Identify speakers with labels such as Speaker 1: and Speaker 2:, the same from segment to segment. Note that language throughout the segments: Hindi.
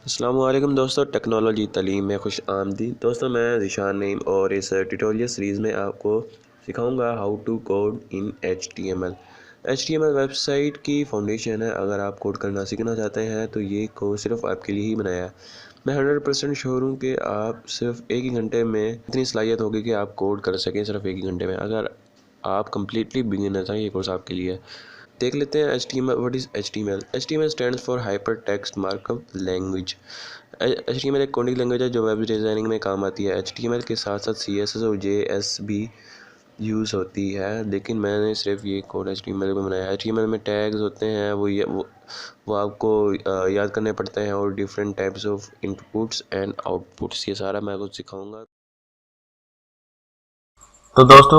Speaker 1: अस्सलामुअलैकुम दोस्तों, टेक्नोलॉजी तालीम में खुश आमदीद। दोस्तों, मैं ज़ीशान नईम और इस ट्यूटोरियल सीरीज़ में आपको सिखाऊंगा how to code in HTML। HTML website की फाउंडेशन है। अगर आप कोड करना सीखना चाहते हैं तो ये कोर्स सिर्फ आपके लिए ही बनाया है। मैं 100% श्योर हूँ कि आप सिर्फ एक ही घंटे में इतनी सलाहियत होगी कि आप कोड कर सकें सिर्फ एक ही घंटे में। अगर आप कम्प्लीटली बिगिनर हैं, ये कोर्स आपके लिए है। देख लेते हैं HTML। What is HTML? HTML stands for hyper text markup language. HTML एक कोडिंग लैंग्वेज है जो वेब डिज़ाइनिंग में काम आती है। HTML के साथ साथ CSS और JS भी यूज़ होती है, लेकिन मैंने सिर्फ ये कोड HTML में बनाया है। HTML में टैग्स होते हैं, वो आपको याद करने पड़ते हैं, और different types of inputs and outputs, ये सारा मैं आपको सिखाऊंगा।
Speaker 2: तो दोस्तों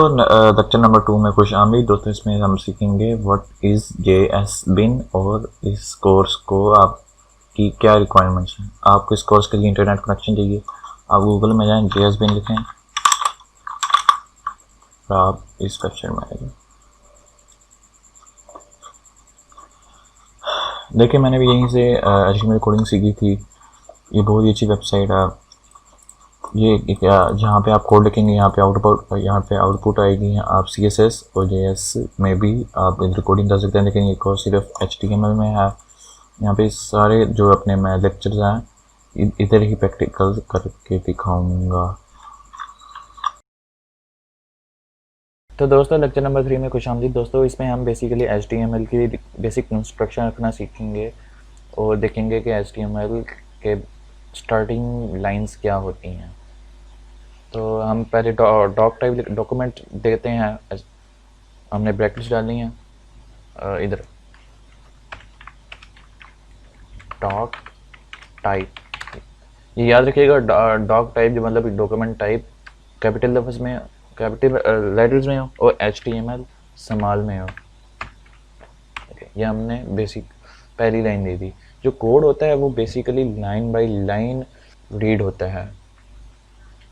Speaker 2: लेक्चर नंबर 2 में खुश आमदीद। दोस्तों, इसमें हम सीखेंगे व्हाट इज़ JS बिन और इस कोर्स को आपकी क्या रिक्वायरमेंट्स हैं। आपको इस कोर्स के लिए इंटरनेट कनेक्शन चाहिए। आप गूगल में जाएं, JS बिन लिखें और आप इस वेबसाइट में आएंगे। देखिए, मैंने भी यहीं से HTML कोडिंग सीखी थी। ये बहुत ही अच्छी वेबसाइट है। ये जहाँ पे आप कोड लिखेंगे, यहाँ पे आउटपुट आएगी। आप CSS और JS में भी आप इधर कोडिंग कर सकते हैं, लेकिन ये कोर्स सिर्फ HTML में है। यहाँ पे सारे जो अपने मैं लेक्चर्स हैं इधर ही प्रैक्टिकल करके दिखाऊंगा। तो दोस्तों, लेक्चर नंबर 3 में खुश आमदीद। दोस्तों, इसमें हम बेसिकली HTML की बेसिक कंस्ट्रक्शन रखना सीखेंगे और देखेंगे कि HTML के स्टार्टिंग लाइंस क्या होती हैं। तो हम पहले डॉक टाइप डॉक्यूमेंट देते हैं। हमने ब्रैकेट्स डालनी है इधर, डॉक टाइप। ये याद रखिएगा, डॉक टाइप जो मतलब डॉक्यूमेंट टाइप कैपिटल लफ्ज़ में, कैपिटल लेटर्स में हो और HTML स्मॉल में हो। ये हमने बेसिक पहली लाइन दे दी। जो कोड होता है वो basically line by line read होता है।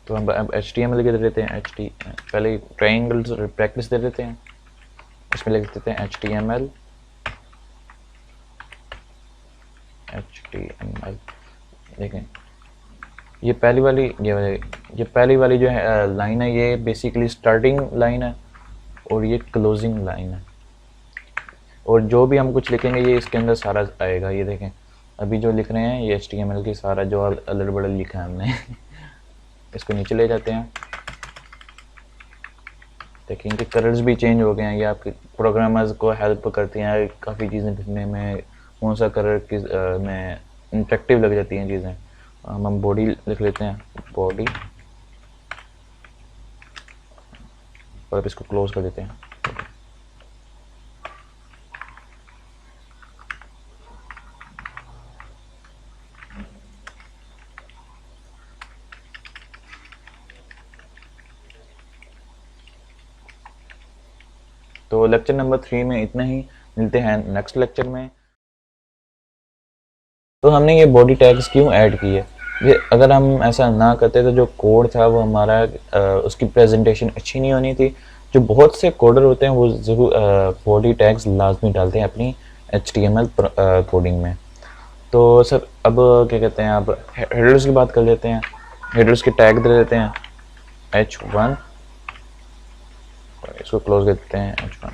Speaker 2: तो हम अब HTML के दे देते हैं पहले ट्रायंगल्स प्रैक्टिस दे देते हैं। इसमें लिख देते हैं HTML। देखें, ये पहली वाली जो है लाइन है, ये बेसिकली स्टार्टिंग लाइन है और ये क्लोजिंग लाइन है। और जो भी हम कुछ लिखेंगे ये इसके अंदर सारा आएगा। ये देखें, अभी जो लिख रहे हैं ये HTML की सारा जो अलग बड़ल लिखा है हमने इसको नीचे ले जाते हैं। देखिए, इनके कलर्स भी चेंज हो गए हैं। ये आपके प्रोग्रामर्स को हेल्प करती हैं काफ़ी चीज़ें लिखने में। कौन सा कलर किस में इंटरेक्टिव लग जाती हैं चीज़ें। हम बॉडी लिख लेते हैं, बॉडी, और इसको क्लोज कर देते हैं। तो लेक्चर नंबर 3 में इतना ही। मिलते हैं नेक्स्ट लेक्चर में। तो हमने ये बॉडी टैग्स क्यों ऐड किए? ये अगर हम ऐसा ना करते तो जो कोड था वो हमारा उसकी प्रेजेंटेशन अच्छी नहीं होनी थी। जो बहुत से कोडर होते हैं वो ज़रूर बॉडी टैग्स लाजमी डालते हैं अपनी HTML कोडिंग में। तो सर, अब क्या कहते हैं, अब हेडर्स की बात कर लेते हैं। हेडर्स के टैग दे देते हैं H1, इसको क्लोज कर देते हैं H1।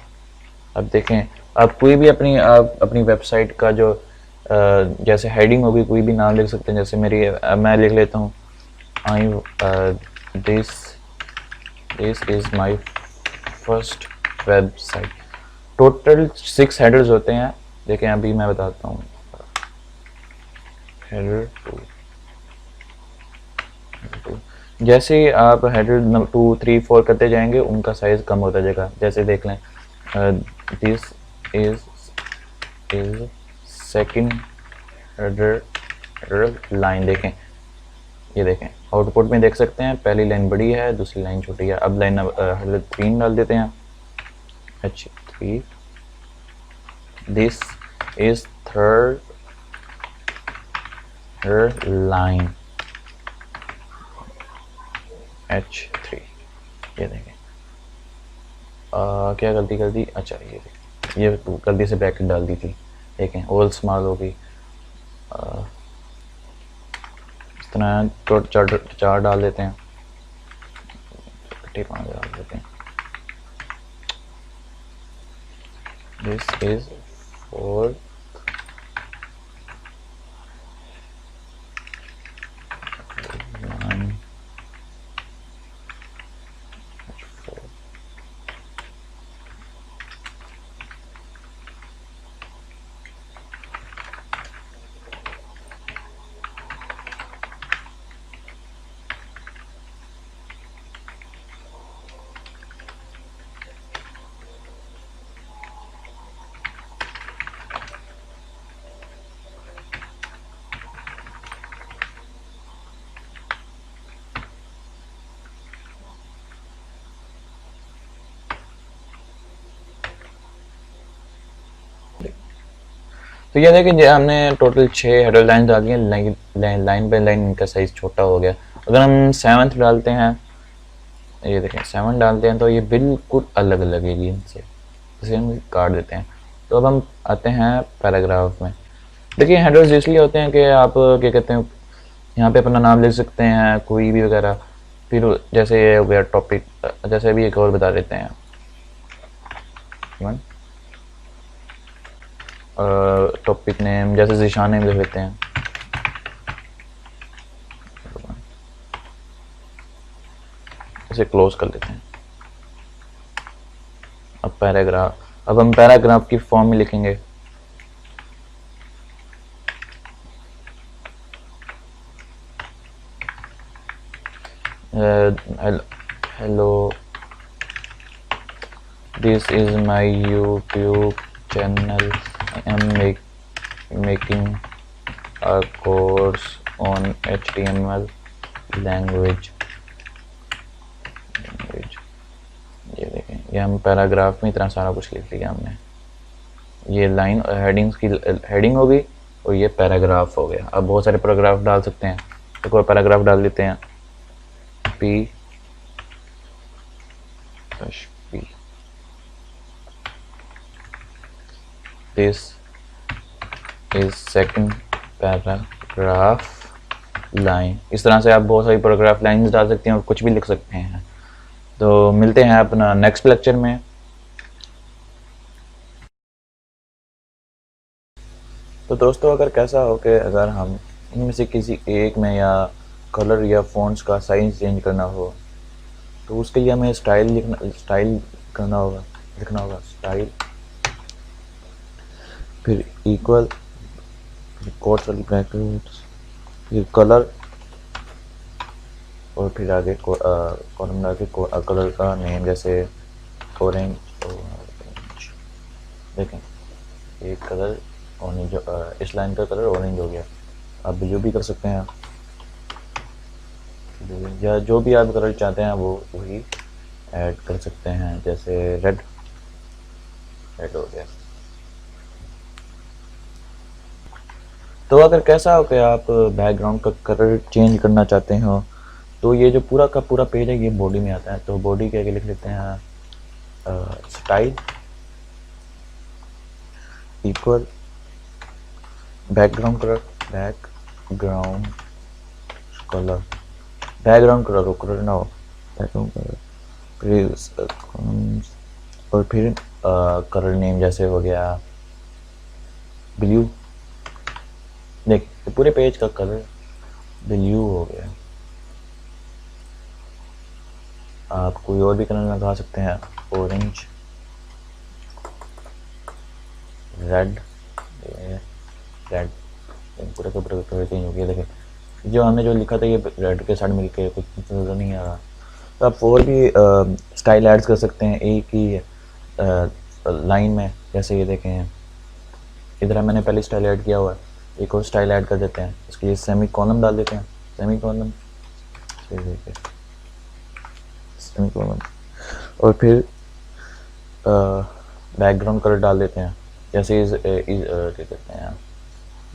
Speaker 2: अब देखें, आप कोई भी अपनी वेबसाइट का जो जैसे हेडिंग होगी, कोई भी नाम लिख सकते हैं। जैसे मैं लिख लेता हूँ this is my first website. Total 6 headers होते हैं। देखें, अभी मैं बताता हूँ। हेडर 2, जैसे ही आप हेडर 2, 3, 4 करते जाएंगे उनका साइज़ कम होता जाएगा। जैसे देख लें, this is second header line. देखें, ये देखें, आउटपुट में देख सकते हैं पहली लाइन बड़ी है, दूसरी लाइन छोटी है। अब लाइन हेडर 3 डाल देते हैं, H3। This is third header line, H3। ये देखें, क्या गलती कर दी? अच्छा, ये गलती से ब्रैकेट डाल दी थी। देखें, ऑल स्मॉल हो गई। तरह तो चार डाल देते हैं, 5 डाल देते हैं। This is 4 1 4। तो ये देखिए हमने टोटल 6 हेडर लाइन डाली हैं, लाइन बाई लाइन इनका साइज छोटा हो गया। अगर हम 7th डालते हैं, ये देखें 7 डालते हैं तो ये बिल्कुल अलग लगेगी इनसे, इसे हम काट देते हैं। तो अब हम आते हैं पैराग्राफ में। देखिए हेडर्स इसलिए होते हैं कि आप क्या कहते हैं, यहाँ पे अपना नाम लिख सकते हैं कोई भी वगैरह। फिर जैसे ये हो गया टॉपिक, जैसे अभी एक और बता देते हैं, टॉपिक नेम जैसे ज़ीशान नेम लिख लेते हैं। इसे क्लोज कर लेते हैं। अब पैराग्राफ, अब हम पैराग्राफ की फॉर्म में लिखेंगे। Hello, this is my YouTube channel, I am making a course on HTML language। ये देखें, ये हम पैराग्राफ में इतना सारा कुछ लिख लिया हमने। ये लाइन हेडिंग्स की हेडिंग होगी और ये पैराग्राफ हो गया। अब बहुत सारे पैराग्राफ डाल सकते हैं। एक और पैराग्राफ डाल देते हैं, P this is second paragraph line. इस तरह से आप बहुत सारी पैराग्राफ लाइंस डाल सकते हैं और कुछ भी लिख सकते हैं। तो मिलते हैं अपना नेक्स्ट लेक्चर में। तो दोस्तों अगर कैसा हो कि अगर हम इनमें से किसी एक में या कलर या फ़ॉन्ट्स का साइज चेंज करना हो, तो उसके लिए हमें स्टाइल करना होगा, लिखना होगा स्टाइल, फिर इक्वल, फिर कोट्स वाली ब्रैकेट्स, फिर कलर, और फिर आगे कॉलम डाल के कलर का नेम जैसे ऑरेंज। देखें एक कलर ऑरेंज, इस लाइन का कलर ऑरेंज हो गया। आप ब्लू भी कर सकते हैं या जो भी आप कलर चाहते हैं वो वही ऐड कर सकते हैं, जैसे रेड हो गया। तो अगर कैसा हो कि आप बैकग्राउंड का कलर चेंज करना चाहते हो, तो ये जो पूरा का पूरा पेज है ये बॉडी में आता है। तो बॉडी के आगे लिख लेते हैं style equal background colour, background colour हो, कलर ना हो, बैकग्राउंड कलर, फिर और फिर कलर नेम जैसे हो गया ब्लू। देख पूरे पेज का कलर ब्लू हो गया। आप कोई और भी कलर लगा सकते हैं, ऑरेंज, रेड, पूरे का पूरा कलर चेंज हो गया। देखें जो हमने जो लिखा था ये रेड के साथ मिलके कुछ नज़र नहीं आ रहा। तो आप और भी स्टाइल ऐड कर सकते हैं एक ही लाइन में। जैसे ये देखें इधर मैंने पहले स्टाइल ऐड किया हुआ है, एक और स्टाइल ऐड कर देते हैं। इसके लिए सेमी कॉलम डाल देते हैं, सेमी कॉलम, और फिर बैकग्राउंड कलर डाल देते हैं। जैसे क्या कहते हैं,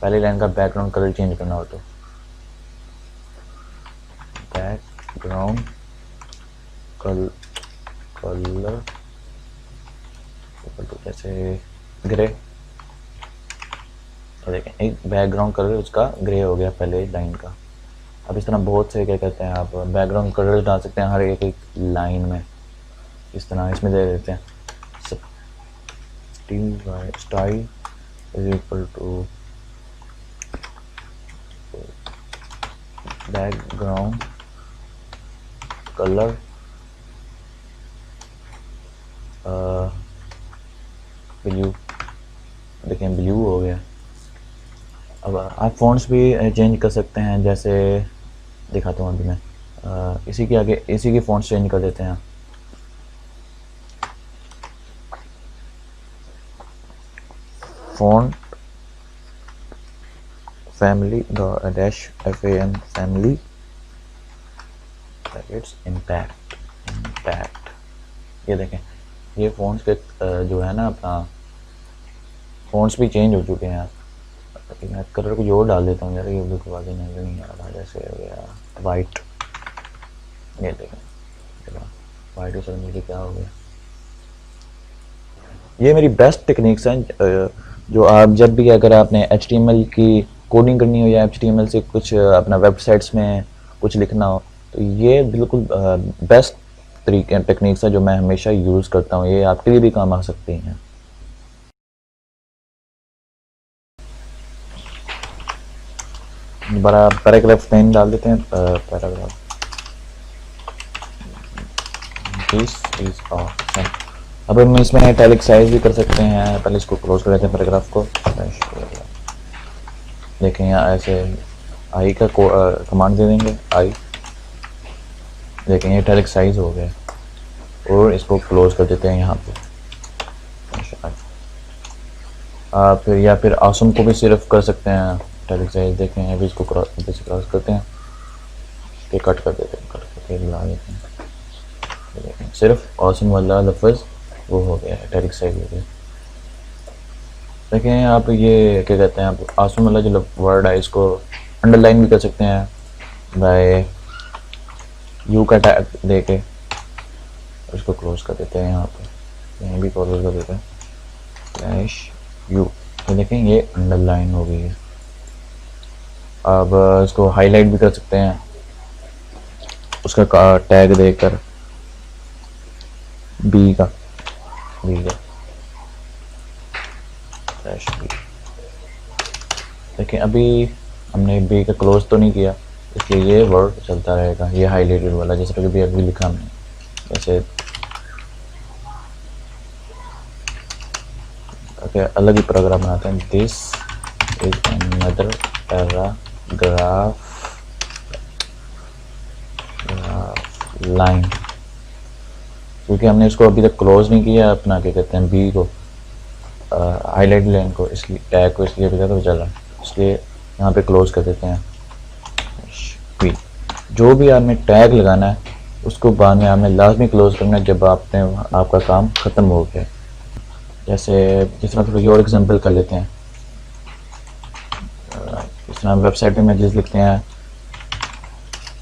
Speaker 2: पहली लाइन का बैकग्राउंड कलर चेंज करना हो तो बैकग्राउंड कलर जैसे ग्रे। तो देखें एक बैकग्राउंड कलर उसका ग्रे हो गया पहले लाइन का। अब इस तरह बहुत से क्या कहते हैं आप बैकग्राउंड कलर डाल सकते हैं हर एक एक लाइन में। इस तरह इसमें दे देते हैं style is equal to background colour blue. देखें ब्लू हो गया। अब आप फ़ॉन्ट्स भी चेंज कर सकते हैं, जैसे दिखाता हूँ अभी मैं। इसी के आगे इसी की फ़ॉन्ट्स चेंज कर देते हैं। Font family dash FAN family its impact. ये देखें, ये फ़ॉन्ट्स के जो है ना अपना फ़ॉन्ट्स भी चेंज हो चुके हैं। मैं कलर को और डाल देता हूँ यार, ये बिल्कुल आगे नजर नहीं आ रहा। जैसे हो गया वाइट, ये देखें वाइट के साथ मुझे क्या हो गया। ये मेरी बेस्ट टेक्निक्स हैं जो आप जब भी अगर आपने HTML की कोडिंग करनी हो या HTML से कुछ अपना वेबसाइट्स में कुछ लिखना हो, तो ये बिल्कुल बेस्ट तरीके टेक्निक्स है जो मैं हमेशा यूज़ करता हूँ। ये आपके लिए भी काम आ सकती हैं। बड़ा पैराग्राफ 10 डाल देते हैं। Paragraph this is option. अब हम इसमें इटैलिक साइज भी कर सकते हैं। पहले इसको क्लोज कर देते हैं पैराग्राफ को। देखें यहाँ ऐसे आई का कमांड दे देंगे आई। देखें ये इटैलिक साइज हो गया और इसको क्लोज कर देते हैं यहाँ पे। फिर या फिर आसम को भी सिर्फ कर सकते हैं इटैलिक साइज। देखें अभी इसको क्रॉस करते हैं, ये कट कर देते हैं, कट करके मिला देते हैं। देखें सिर्फ आसम वाला लफ्ज़ वो हो गया, इटैलिक साइज हो गया। देखें आप ये क्या कहते हैं, आप आसम वाला जो वर्ड है इसको अंडरलाइन भी कर सकते हैं बाय यू का टैग दे के। इसको क्लोज कर देते हैं यहाँ पे, यहीं भी क्लोज कर देते हैं स्लैश यू। तो देखें ये अंडरलाइन हो गई है। अब इसको हाईलाइट भी कर सकते हैं उसका टैग देकर बी का देखिए अभी हमने बी का क्लोज तो नहीं किया, इसलिए ये वर्ड चलता रहेगा, ये हाईलाइटेड वाला जैसे कि अभी लिखा हमने। जैसे ओके अलग ही प्रोग्राम बनाते हैं। This is another paragraph line, क्योंकि हमने इसको अभी तक क्लोज नहीं किया अपना क्या कहते हैं बी को हाईलाइट लाइन को, इसलिए टैग को, इसलिए अभी तक चला, इसलिए यहाँ पे क्लोज कर देते हैं बी। जो भी आपने टैग लगाना है उसको बाद में आपने लाजमी क्लोज करना है जब आपका काम ख़त्म हो गया। जैसे जिस तरह थोड़ी और एग्जांपल कर लेते हैं। इस तरह वेबसाइट में मैसेज लिखते हैं,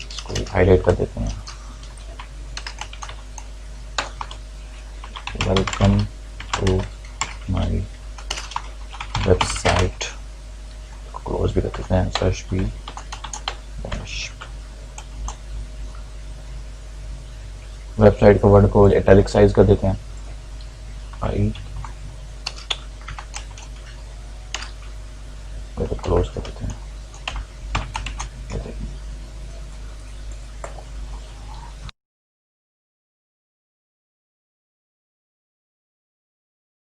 Speaker 2: इसको हाईलाइट कर देते हैं welcome to my website, close भी कर देते हैं सर्च भी वेबसाइट को वर्ड को इटैलिक साइज कर देते हैं आई, तो क्लोज कर देते हैं।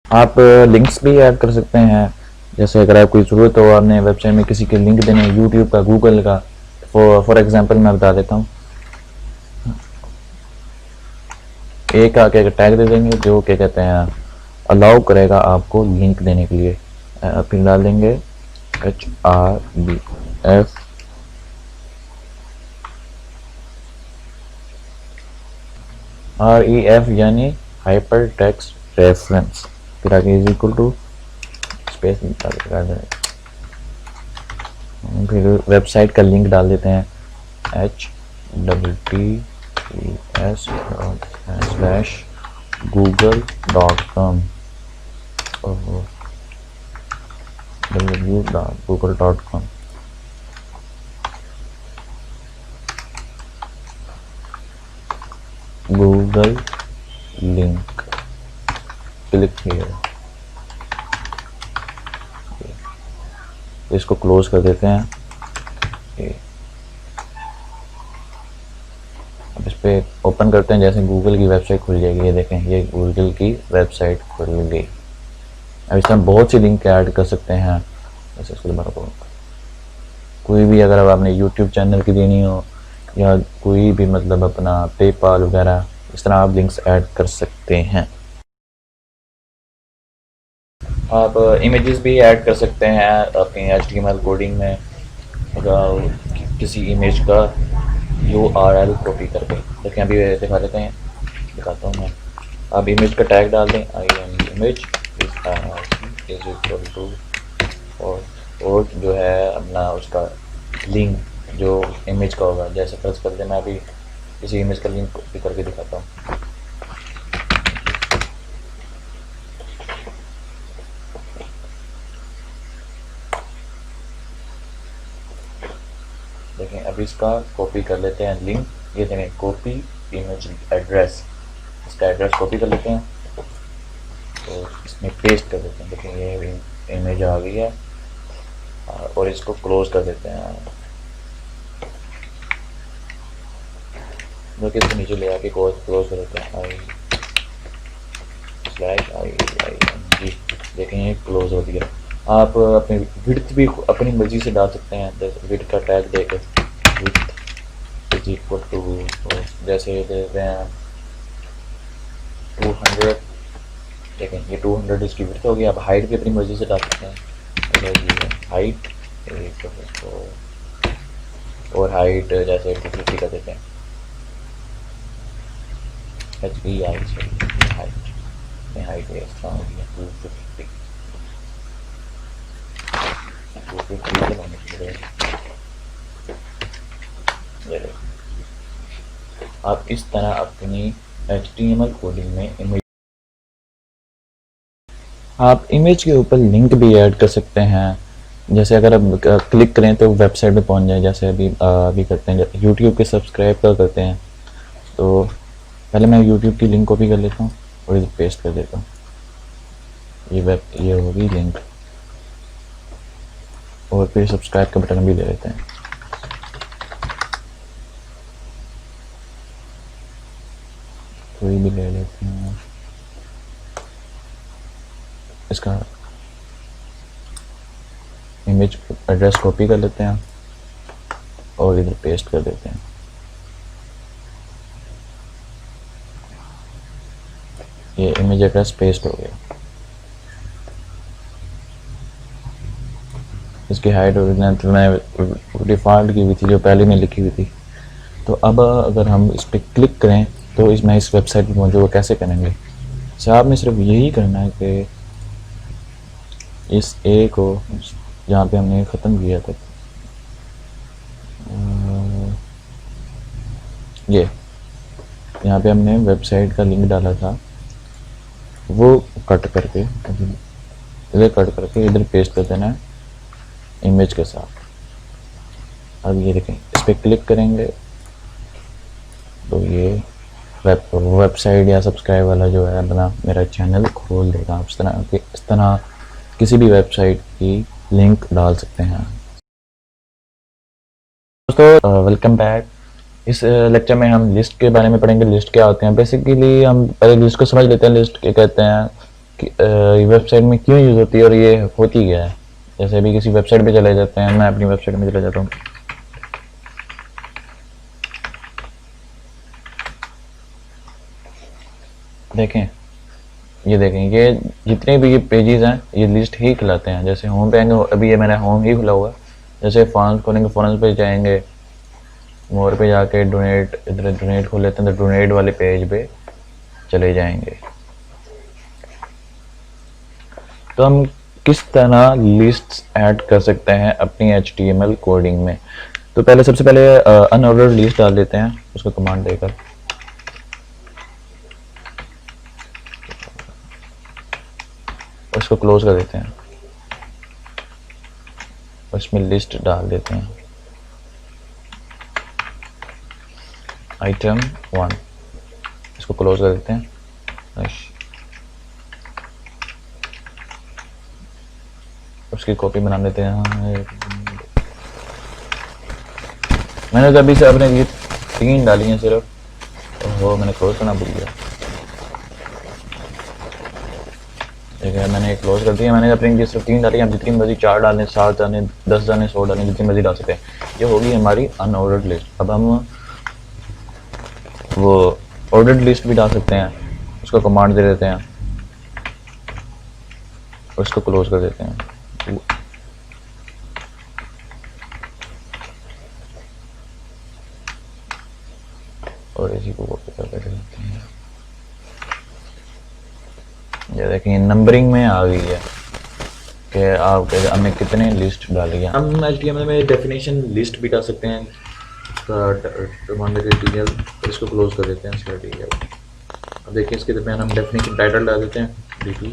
Speaker 2: आप लिंक्स भी ऐड कर सकते हैं, जैसे अगर आपको ज़रूरत हो आपने वेबसाइट में किसी के लिंक देने, यूट्यूब का, गूगल का, फॉर एग्जांपल मैं बता देता हूँ। एक आके टैग दे देंगे जो क्या कहते हैं अलाउ करेगा आपको लिंक देने के लिए। फिर डाल देंगे REF यानी हाइपर टेक्स्ट रेफरेंस, फिर आगे इज इक्वल टू स्पेस फिर वेबसाइट का लिंक डाल देते हैं https:/google.com www.google.com। Google link, click here. इसको क्लोज कर देते हैं। अब इस पर ओपन करते हैं, जैसे गूगल की वेबसाइट खुल जाएगी। ये देखें, ये गूगल की वेबसाइट खुल गई। अब इस तरह बहुत सी लिंक ऐड कर सकते हैं। जैसे इसको दोबारा बोलूँगा, कोई भी अगर अब आपने यूट्यूब चैनल की देनी हो या कोई भी मतलब अपना पेपाल वगैरह, इस तरह आप लिंक्स ऐड कर सकते हैं। आप इमेजेस भी ऐड कर सकते हैं अपनी HTML कोडिंग में। अगर किसी इमेज का URL कॉपी करके, देखें अभी दिखा देते हैं, दिखाता हूँ मैं। आप इमेज का टैग डाल दें, I M image is equal to, और जो है अपना उसका लिंक जो इमेज का होगा, जैसे फर्ज कर दें मैं अभी किसी इमेज का लिंक कॉपी करके दिखाता हूँ। देखें अभी इसका कॉपी कर लेते हैं लिंक। ये देखें कॉपी इमेज एड्रेस, इसका एड्रेस कॉपी कर लेते हैं तो इसमें पेस्ट कर देते हैं। देखें ये इमेज आ गई है और इसको क्लोज कर देते हैं। देखिए इसको नीचे ले आके क्लोज कर देते हैं, आई/IING। देखें ये क्लोज हो गया। आप अपनी विड्थ भी अपनी मर्जी से डाल सकते हैं। जैसे विड्थ का टैग देकर विड्थ इज इक्वल टू, जैसे देते हैं 200। देखें ये 200 इसकी विड्थ हो गई। आप हाइट भी अपनी मर्जी से डाल सकते हैं। हाइट और हाइट जैसे 250 कर देते हैं, हाइट है इस तरह हो गया 250। आप इस तरह अपनी HTML कोडिंग में इमेज, आप इमेज के ऊपर लिंक भी ऐड कर सकते हैं। जैसे अगर आप क्लिक करें तो वेबसाइट पे पहुंच जाए। जैसे अभी करते हैं, यूट्यूब के सब्सक्राइब करते हैं तो पहले मैं यूट्यूब की लिंक कॉपी कर लेता हूँ और इसे पेस्ट कर देता हूँ। ये होगी लिंक, और फिर सब्सक्राइब का बटन भी ले लेते हैं। कोई भी ले लेते हैं, इसका इमेज एड्रेस कॉपी कर लेते हैं और इधर पेस्ट कर देते हैं। ये इमेज एड्रेस पेस्ट हो गया। इसकी हाइट और लेंथ मैं डिफ़ॉल्ट की हुई थी, जो पहले में लिखी हुई थी। तो अब अगर हम इस पर क्लिक करें तो इसमें इस वेबसाइट पर पहुँचे, वो कैसे करेंगे? अच्छा, आपने सिर्फ यही करना है कि इस ए को जहाँ पे हमने ख़त्म किया था, ये यहाँ पे हमने वेबसाइट का लिंक डाला था, वो कट करके इधर पेस्ट कर देना है इमेज के साथ। अब ये देखें, इस पर क्लिक करेंगे तो ये वेबसाइट या सब्सक्राइब वाला जो है अपना मेरा चैनल खोल देगा। आप इस तरह किसी भी वेबसाइट की लिंक डाल सकते हैं। दोस्तों वेलकम बैक। इस लेक्चर में हम लिस्ट के बारे में पढ़ेंगे। लिस्ट क्या होते हैं? बेसिकली हम पहले लिस्ट को समझ लेते हैं। लिस्ट क्या कहते हैं, कि वेबसाइट में क्यों यूज़ होती है और ये होती क्या है। जैसे अभी किसी वेबसाइट पे चले जाते हैं, मैं अपनी वेबसाइट में चले जाता हूँ। देखें, ये देखें, ये जितने भी ये पेजेस हैं ये लिस्ट ही खिलाते हैं। जैसे होम पे आएंगे, अभी ये मेरा होम ही खुला हुआ है। जैसे फॉर्म खोलेंगे, फॉर्म पे जाएंगे, मोर पे जाके डोनेट, इधर डोनेट खोल लेते हैं तो डोनेट वाले पेज पे चले जाएंगे। तो हम किस तरह लिस्ट्स ऐड कर सकते हैं अपनी HTML कोडिंग में? तो पहले सबसे पहले अनऑर्डर्ड लिस्ट डाल देते हैं, उसको कमांड देकर। उसको क्लोज कर देते हैं, उसमें लिस्ट डाल देते हैं item 1। इसको क्लोज कर देते हैं। उसकी कॉपी बना लेते हैं। मैंने तो अभी से अपने ये 3 डाली हैं सिर्फ। ओहो, मैंने क्लोज करना भूल गया। ठीक है, मैंने क्लोज कर दिया। मैंने अपने ये सिर्फ 3 डाली हैं। अब जितनी मर्जी 4 डालें, 7 डालें, 10 डालें, 100 डालें, जितनी मर्जी डाल सकते हैं। ये होगी हमारी अनऑर्डर्ड लिस्ट। अब हम वो ऑर्डर्ड लिस्ट भी डाल सकते हैं। उसको कमांड दे देते हैं और इसको क्लोज कर देते हैं। और इसी को कॉपी करके देते हैं। ये देखिए नंबरिंग में आ गई है कि आप हमने कितने लिस्ट डाली है। हम HTML में डेफिनेशन लिस्ट भी डाल सकते हैं। मान लीजिए DL, और इसको क्लोज कर देते हैं इसका DL। अब देखिए इसके दरमियान हम डेफिनेशन टाइटल डाल देते हैं DT,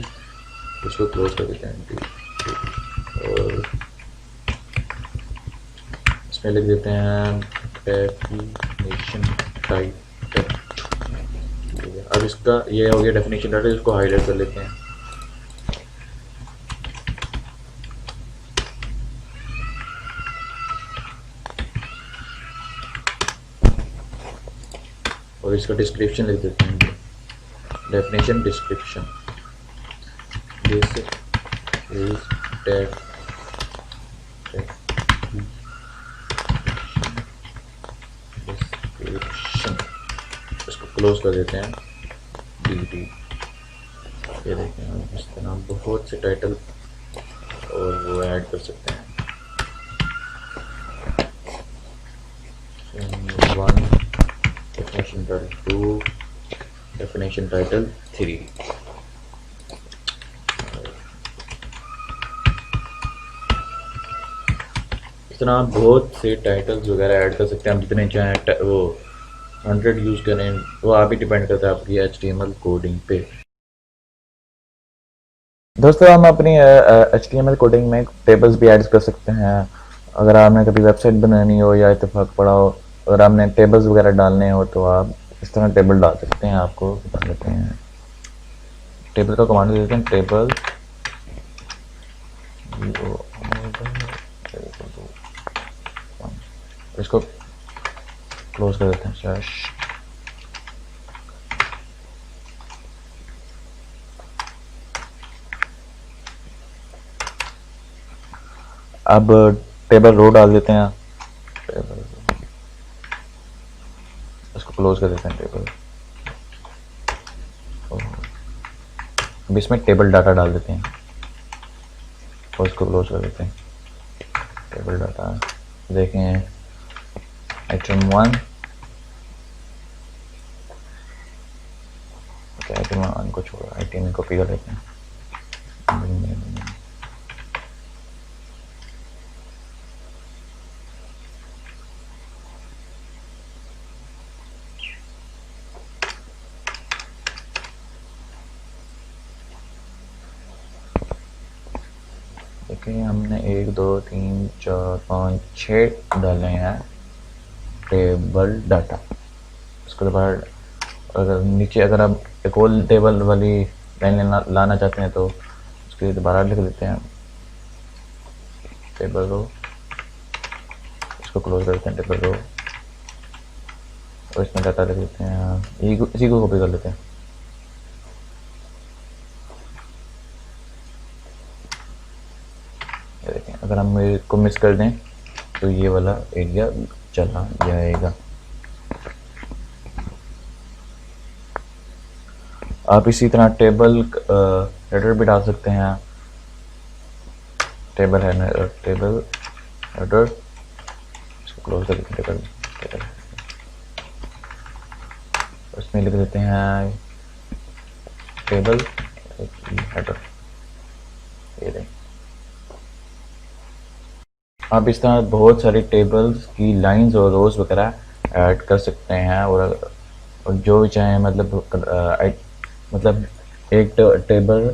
Speaker 2: इसको क्लोज कर देते हैं DT, और इसमें लिख देते हैं डेफिनेशन टाइटल। अब इसका ये हो गया डेफिनेशन टाइटल। इसको हाईलाइट कर लेते हैं। और इसका डिस्क्रिप्शन लिख देते हैं। Definition description, this is description. इसको क्लोज कर देते हैं DT। ये देखें, हम इस तरह बहुत से टाइटल और वो ऐड कर सकते हैं। 1 definition title 2, definition title 3। इस तरह बहुत से टाइटल्स वगैरह ऐड कर सकते हैं हम, जितने चाहें। वो 100 यूज़ करें, वो आप ही डिपेंड करता है आपकी HTML कोडिंग पे। दोस्तों, हम अपनी HTML कोडिंग में टेबल्स भी ऐड कर सकते हैं। अगर आपने कभी वेबसाइट बनानी हो या इत्तेफाक पड़ा हो, अगर आपने टेबल्स वगैरह डालने हो तो आप इस तरह टेबल डाल सकते हैं। आपको बता देते हैं, टेबल का कमांड देते हैं टेबल, इसको क्लोज कर देते हैं स्लैश। अब टेबल रो डाल देते हैं। टेबल, इसको क्लोज कर देते हैं टेबल। अब इसमें टेबल डाटा डाल देते हैं और इसको क्लोज कर देते हैं। टेबल डाटा देखें, आइटम 1, आइटम 1 को छोड़ो, आइटम में कॉपी कर लेते हैं। देखिए हमने 1 2 3 4 5 6 डाले हैं टेबल डाटा। उसके बाद अगर नीचे अगर आप एक और टेबल वाली लाइन लाना चाहते हैं तो उसके लिए दोबारा लिख देते हैं टेबल रो, इसको क्लोज कर देते हैं टेबल रो, और इसमें डाटा लिख देते हैं। इसी को कॉपी कर लेते हैं। देखें, अगर हम इसको मिस कर दें तो ये वाला एरिया चला जाएगा। आप इसी तरह टेबल हेडर भी डाल सकते हैं। टेबल है, टेबल हेडर, इसको क्लोज कर देते हैं। टेबल उसमें लिख देते हैं टेबल हेडर। ये देखें, आप इस तरह बहुत सारी टेबल्स की लाइंस और रोज वगैरह ऐड कर सकते हैं। और जो भी चाहें, मतलब एक टेबल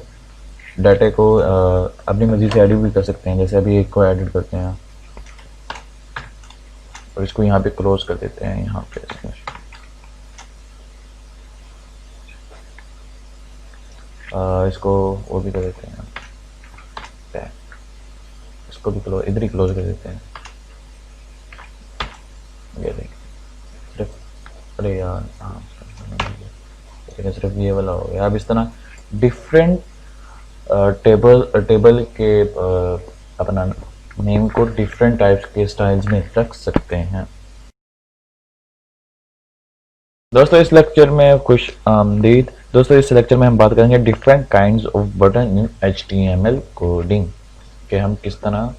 Speaker 2: डाटे को अपनी मर्जी से एडिट भी कर सकते हैं। जैसे अभी एक को एडिट करते हैं और इसको यहाँ पे क्लोज कर देते हैं। यहाँ पे इसको वो भी कर देते हैं, टैग, इसको भी क्लोज, इधर ही क्लोज कर देते हैं। ये देखिए सिर्फ, अरे यार हाँ, लेकिन सिर्फ ये वाला हो गया। अब इस तरह डिफरेंट टेबल के अपना नेम को डिफरेंट टाइप्स के स्टाइल्स में रख सकते हैं। दोस्तों इस लेक्चर में खुश आमदीद। दोस्तों इस लेक्चर में हम बात करेंगे डिफरेंट काइंड्स ऑफ बटन इन HTML कोडिंग, कि हम किस तरह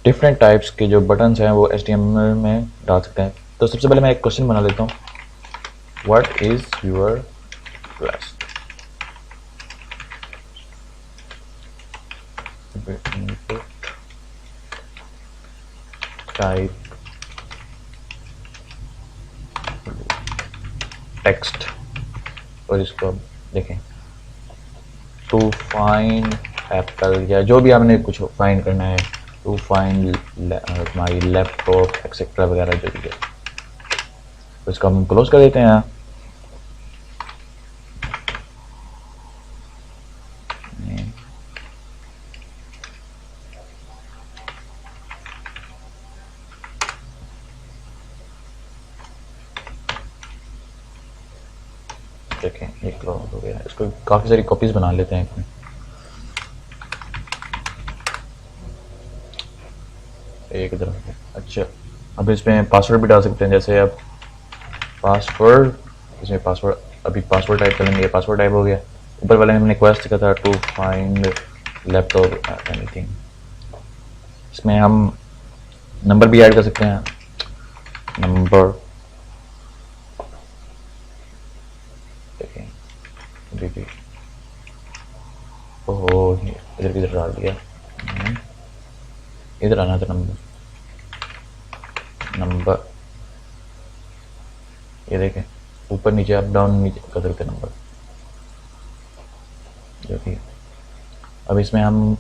Speaker 2: डिफरेंट टाइप्स के जो बटन्स हैं वो HTML में डाल सकते हैं। तो सबसे पहले मैं एक क्वेश्चन बना लेता हूँ, what is your request, type text, और इसको अब देखें टू फाइंड एप्पल, या जो भी आपने कुछ फाइंड करना है, to find my laptop etcetera वगैरह जो भी है, तो इसको हम क्लोज कर देते हैं। देखें ये क्लोज हो गया। इसको काफ़ी सारी कॉपीज बना लेते हैं इसमें। एक तरफ, अच्छा अब इसमें पासवर्ड भी डाल सकते हैं, जैसे अब पासवर्ड, इसमें पासवर्ड, अभी पासवर्ड टाइप करेंगे, पासवर्ड टाइप हो गया। ऊपर वाले में हमने रिक्वेस्ट किया था टू फाइंड लैपटॉप एनीथिंग, इसमें हम नंबर भी ऐड कर सकते हैं, नंबर, देखें अभी ओहो इधर किधर डाल दिया, इधर आना था नंबर, ये देखें ऊपर नीचे अप डाउन नीचे कर सकते नंबर, जो कि अब इसमें हम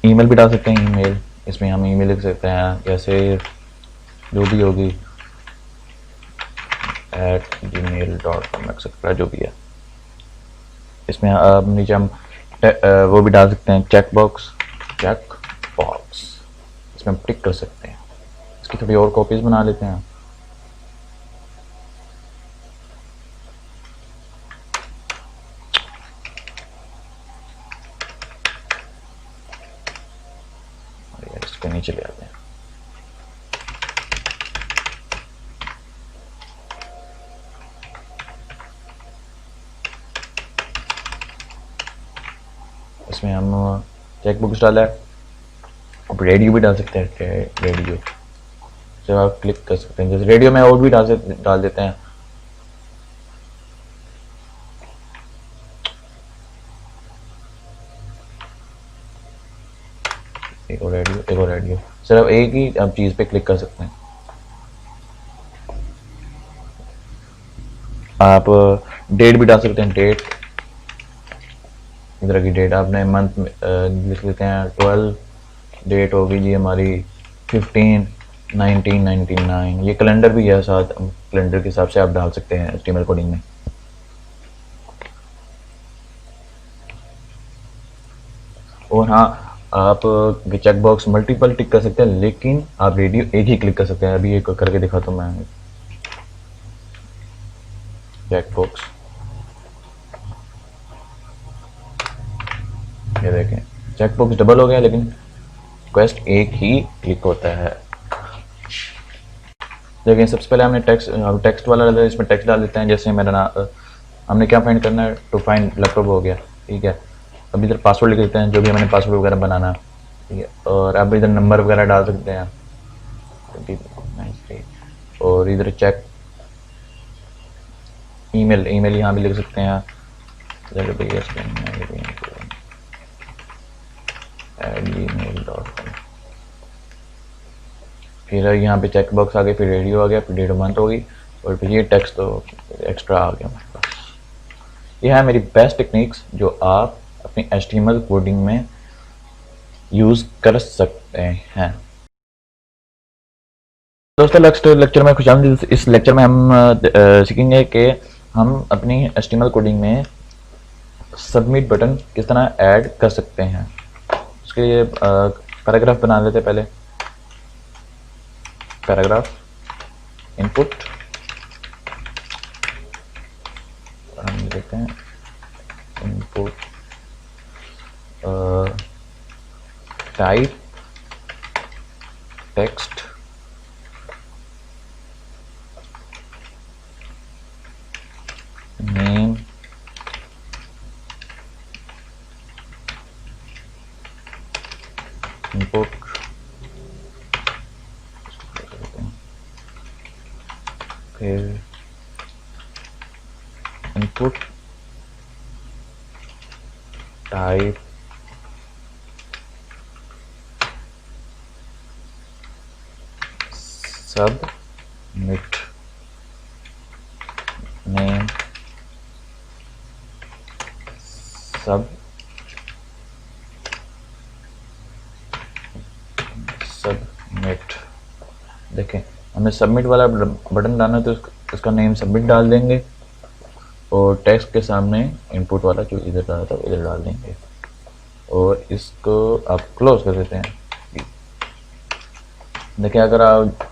Speaker 2: ईमेल भी डाल सकते हैं, ईमेल, इसमें हम ईमेल लिख सकते हैं, जैसे जो भी होगी @gmail.com एक्सेट्रा जो भी है। इसमें अब नीचे हम वो भी डाल सकते हैं, चेक बॉक्स, इसमें हम टिक कर सकते हैं। इसकी थोड़ी और कॉपीज बना लेते हैं। इसको नीचे ले आते हैं। इसमें हम चेक बुक्स डाला है, अब रेडियो भी डाल सकते हैं, रेडियो जब आप क्लिक कर सकते हैं, जैसे रेडियो में और भी डाल देते हैं, एक और रेडियो, सिर्फ एक ही आप चीज पे क्लिक कर सकते हैं। आप डेट भी डाल सकते हैं, डेट, इधर की डेट आपने मंथ लिख लेते हैं 12, डेट होगी जी हमारी 15/1999, ये कैलेंडर भी है साथ, कैलेंडर के हिसाब से आप डाल सकते हैं HTML कोडिंग में। और हाँ आप चेक बॉक्स मल्टीपल टिक कर सकते हैं, लेकिन आप रेडियो एक ही क्लिक कर सकते हैं। अभी एक करके दिखाता हूँ मैं, चेक बॉक्स, ये देखें चेक बॉक्स डबल हो गया, लेकिन रिक्वेस्ट एक ही क्लिक होता है। लेकिन सबसे पहले हमने टेक्स्ट वाला डाला, इसमें टेक्स्ट डाल देते हैं, जैसे मेरा नाम, हमने क्या फाइंड करना है, टू फाइंड लैपटॉप हो गया, ठीक है। अब इधर पासवर्ड लिख देते हैं, जो भी हमें पासवर्ड वगैरह बनाना, ठीक है। और अब इधर नंबर वगैरह डाल सकते हैं, 2093, और इधर चेक ईमेल यहाँ भी लिख सकते हैं, gmail.com। फिर यहाँ पे चेक बॉक्स आ गया, फिर रेडियो आ गया, फिर डेट ऑफ मंथ होगी, और फिर ये टेक्स्ट तो एक्स्ट्रा आ गया हमारे पास। ये है मेरी बेस्ट टेक्निक्स जो आप अपनी HTML कोडिंग में यूज़ कर सकते हैं। दोस्तों लेक्चर में खुशामदीद। इस लेक्चर में हम सीखेंगे कि हम अपनी HTML कोडिंग में सबमिट बटन किस तरह ऐड कर सकते हैं, उसके लिए पैराग्राफ बना लेते हैं। पहले पैराग्राफ इनपुट हम देते हैं input type text name input फिर input type submit name submit. देखें, हमें सबमिट वाला बटन डालना है तो इसका नेम सबमिट डाल देंगे और टेक्स्ट के सामने इनपुट वाला जो इधर डाला था इधर डाल देंगे और इसको आप क्लोज कर देते हैं। देखिए, अगर आप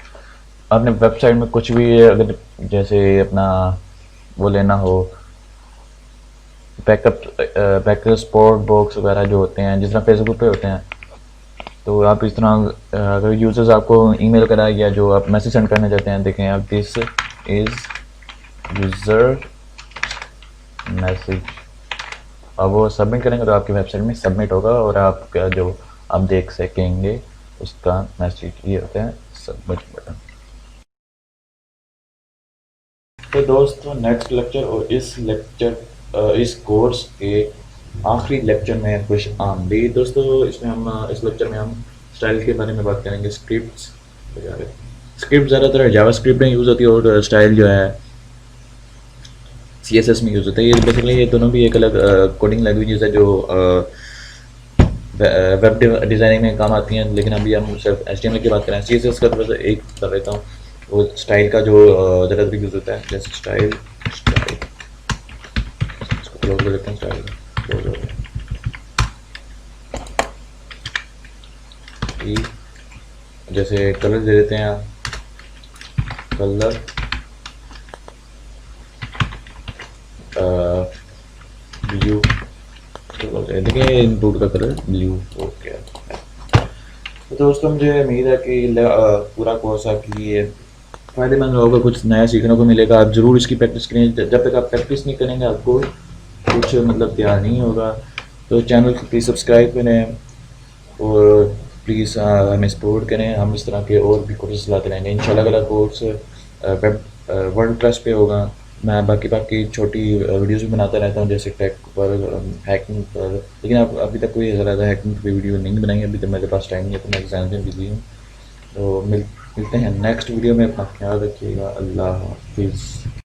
Speaker 2: आपने वेबसाइट में कुछ भी अगर जैसे अपना वो लेना हो बैकअप स्पॉट बॉक्स वगैरह जो होते हैं, जिस तरह फेसबुक पे होते हैं, तो आप इस तरह अगर यूजर्स आपको ईमेल करा या जो आप मैसेज सेंड करना चाहते हैं, देखें आप दिस इज़ यूज़र मैसेज, अब वो सबमिट करेंगे तो आपकी वेबसाइट में सबमिट होगा और आपका जो आप देख सकेंगे उसका मैसेज। ये होता है सबमिट बटन। तो दोस्तों, नेक्स्ट लेक्चर और इस कोर्स के आखिरी लेक्चर में खुश आमदीद। दोस्तों, इस लेक्चर में हम स्टाइल के बारे में बात करेंगे। स्क्रिप्ट ज़्यादातर जावास्क्रिप्ट में यूज़ होती है और स्टाइल जो है CSS में यूज़ होता है। ये बेसिकली ये दोनों भी एक अलग कोडिंग लैंग्वेजेस है जो वेब डिज़ाइनिंग में काम आती हैं, लेकिन अभी हम सिर्फ HTML की बात करें। CSS का थोड़ा सा एक कर लेता हूँ, वो स्टाइल का जो ज़्यादातर यूज़ होता है, जैसे स्टाइल इसको क्लोज कर लेते हैं। स्टाइल क्लोज हो गया। जैसे कलर दे देते हैं, कलर ब्लू, देखिए इनपुट का कलर ब्लू हो गया। तो दोस्तों, मुझे उम्मीद है कि पूरा कोर्स आपके लिए फ़ायदेमंद होगा, कुछ नया सीखने को मिलेगा। आप ज़रूर इसकी प्रैक्टिस करें। जब तक आप प्रैक्टिस नहीं करेंगे आपको कुछ मतलब तैयार नहीं होगा। तो चैनल को प्लीज़ सब्सक्राइब करें और प्लीज़ हमें सपोर्ट करें। हम इस तरह के और भी कोर्सेज लाते रहेंगे इंशाल्लाह। अगला कोर्स वेब वर्डप्रेस पे होगा। मैं बाकी छोटी वीडियोस भी बनाता रहता हूँ, जैसे टेक पर, हैकिंग पर, लेकिन अब अभी तक कोई ज़्यादा हैकिंग पर वीडियो नहीं बनाई। अभी तक मेरे पास टाइम नहीं है, तो मैं एग्जाम में बिजी हूँ। तो मिलते हैं नेक्स्ट वीडियो में। अपना ख्याल रखिएगा। अल्लाह हाफिज़।